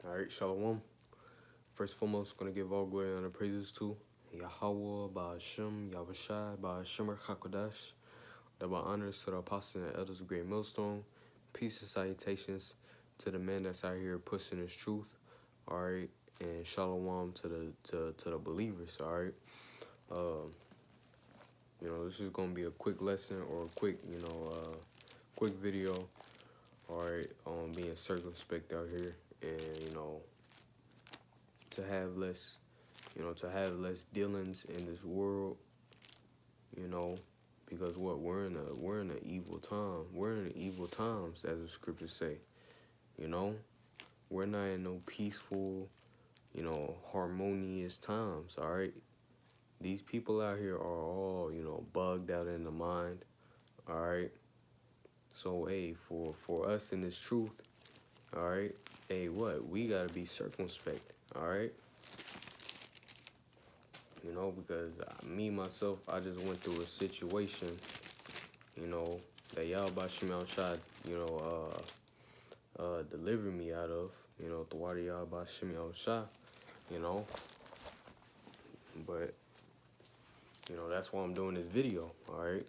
All right, Shalom. First and foremost, going to give all glory and honor praises to Yahweh, Ba'ashem, Yahushai, Ba'ashem, HaKodash. Double honors to the apostles and elders of Great Millstone. Peace and salutations to the man that's out here pushing his truth. All right, and Shalom to the believers. All right. This is going to be a quick lesson or a quick, quick video. All right, on being circumspect out here, and to have less dealings in this world, because we're in an evil time. We're in evil times, as the scriptures say. We're not in no peaceful, harmonious times. All right, these people out here are all bugged out in the mind. All right, so hey, for us in this truth, all right, hey, we gotta be circumspect. All right. Because me, myself, I just went through a situation, that y'all about Shimon Shad, delivered me out of, the water y'all about Shimon Shad, but, that's why I'm doing this video, all right?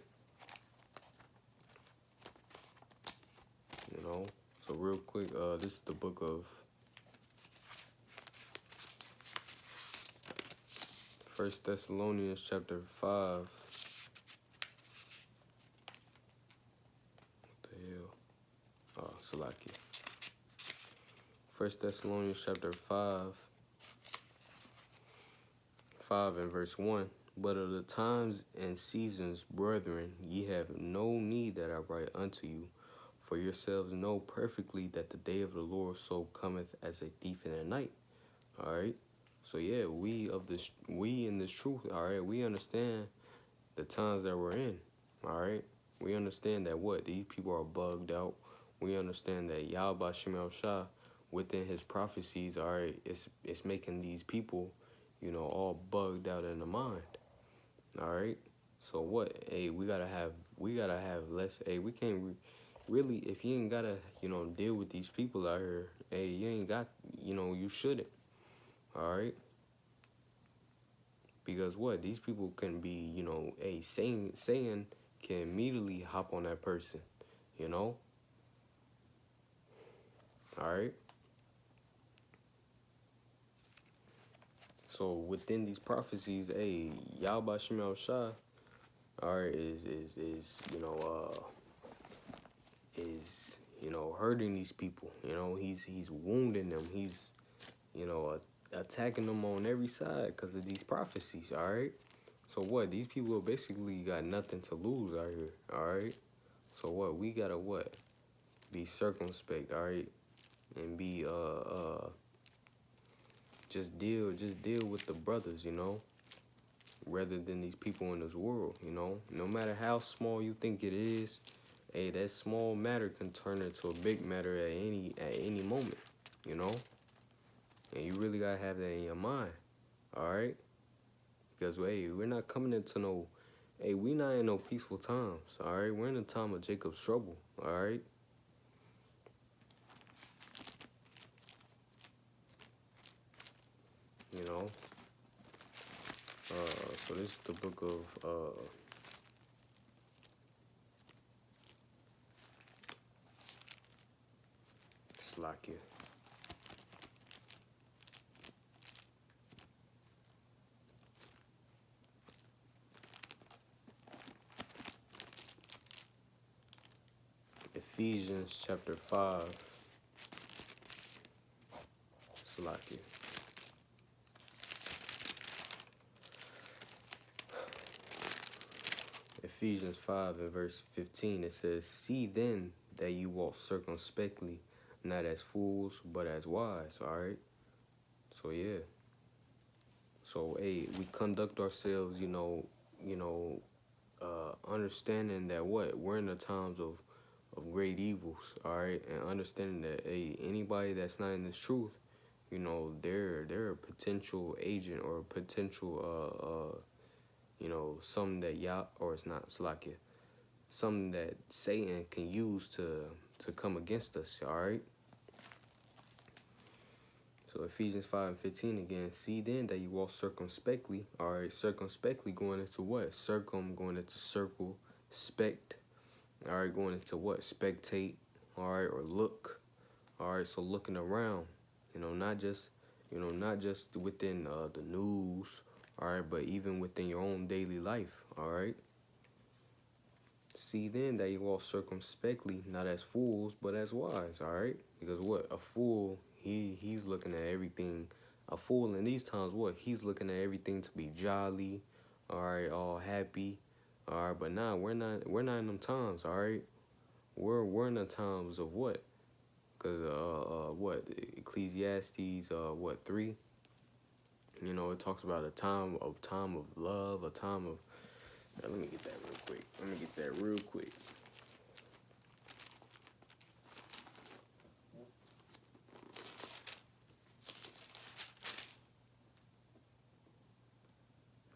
So real quick, this is the book of 1 Thessalonians chapter 5. What the hell? Oh, Salaki. 1 Thessalonians chapter 5 and verse 1. But of the times and seasons, brethren, ye have no need that I write unto you, for yourselves know perfectly that the day of the Lord so cometh as a thief in the night. All right. So yeah, we in this truth, all right, we understand the times that we're in, all right? We understand that these people are bugged out. We understand that Yahweh Shemel Shah, within his prophecies, all right, it's making these people, all bugged out in the mind, all right? So hey, we gotta have less, hey, we can't really, if you ain't gotta, deal with these people out here, hey, you ain't got, you shouldn't. All right, because these people can be, saying can immediately hop on that person, all right. So within these prophecies, hey, Yahweh Shemel Shah, all right, is hurting these people. He's wounding them. He's attacking them on every side because of these prophecies, all right? So these people basically got nothing to lose out here, all right? So we gotta be circumspect, all right? And be just deal with the brothers, rather than these people in this world, No matter how small you think it is, hey, that small matter can turn into a big matter at any moment, And you really gotta have that in your mind, all right? Because hey, we're not coming into we not in no peaceful times, all right? We're in a time of Jacob's trouble, all right? So this is the book of Slakia. Ephesians chapter 5. Slakia. Ephesians 5 and verse 15, it says, see then that you walk circumspectly, not as fools, but as wise, all right? So, yeah. So, hey, we conduct ourselves, understanding that we're in the times of great evils, all right? And understanding that, hey, anybody that's not in this truth, they're a potential agent or a potential, something that or it's not, Salakia, something that Satan can use to come against us, all right? So Ephesians 5:15 again. See then that you walk circumspectly. All right, circumspectly going into what? Going into circle, spect. All right, going into what? Spectate. All right, or look. All right, so looking around. Not just within the news. All right, but even within your own daily life. All right. See then that you walk circumspectly, not as fools, but as wise, all right? Because what? A fool, he's looking at everything. A fool in these times, what? He's looking at everything to be jolly, all right, all happy, all right. But nah, we're not in them times, all right. We're in the times of what? Cause what? Ecclesiastes what 3? It talks about a time of love, a time of. Let me get that real quick.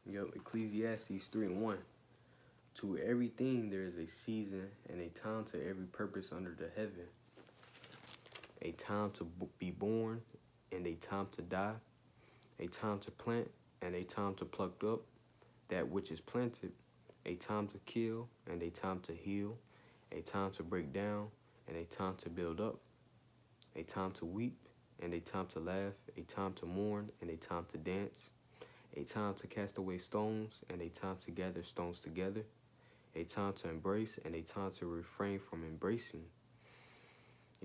Yep, Ecclesiastes 3:1. To everything there is a season and a time to every purpose under the heaven. A time to be born and a time to die. A time to plant and a time to pluck up that which is planted. A time to kill and a time to heal. A time to break down and a time to build up. A time to weep and a time to laugh. A time to mourn and a time to dance. A time to cast away stones and a time to gather stones together. A time to embrace and a time to refrain from embracing.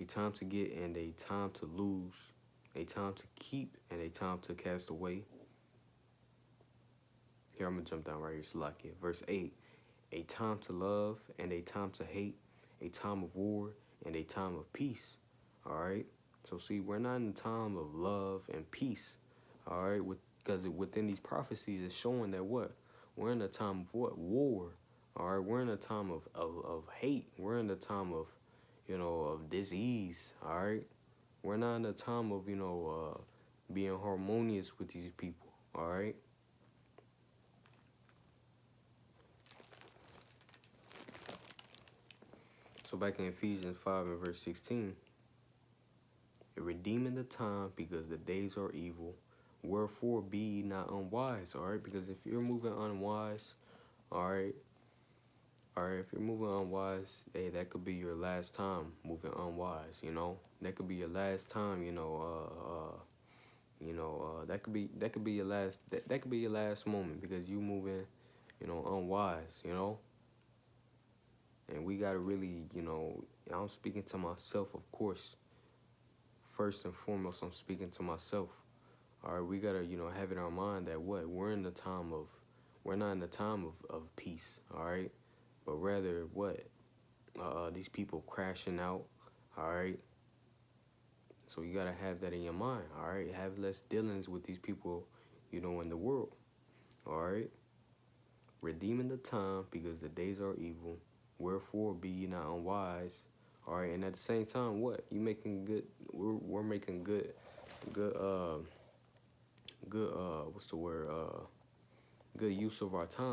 A time to get and a time to lose. A time to keep and a time to cast away. Here, I'm going to jump down right here, Salakia. Verse 8. A time to love and a time to hate. A time of war and a time of peace. All right? So, see, we're not in the time of love and peace. All right? Because within these prophecies, it's showing that what? We're in a time of what? War. All right? We're in a time of hate. We're in a time of, of disease. All right? We're not in a time of, being harmonious with these people. All right? So back in Ephesians 5 and verse 16, redeeming the time because the days are evil. Wherefore be ye not unwise, all right? Because if you're moving unwise, all right, if you're moving unwise, hey, that could be your last time moving unwise, That could be your last time, that could be your last that could be your last moment because you moving, unwise, And we gotta really, I'm speaking to myself, of course. First and foremost, I'm speaking to myself. All right, we gotta, have in our mind that what we're not in the time of peace. All right, but rather what these people crashing out. All right, so you gotta have that in your mind. All right, have less dealings with these people, in the world. All right, redeeming the time because the days are evil. Wherefore be ye not unwise. All right, and at the same time, what you making good? We're making good what's the word? Good use of our time.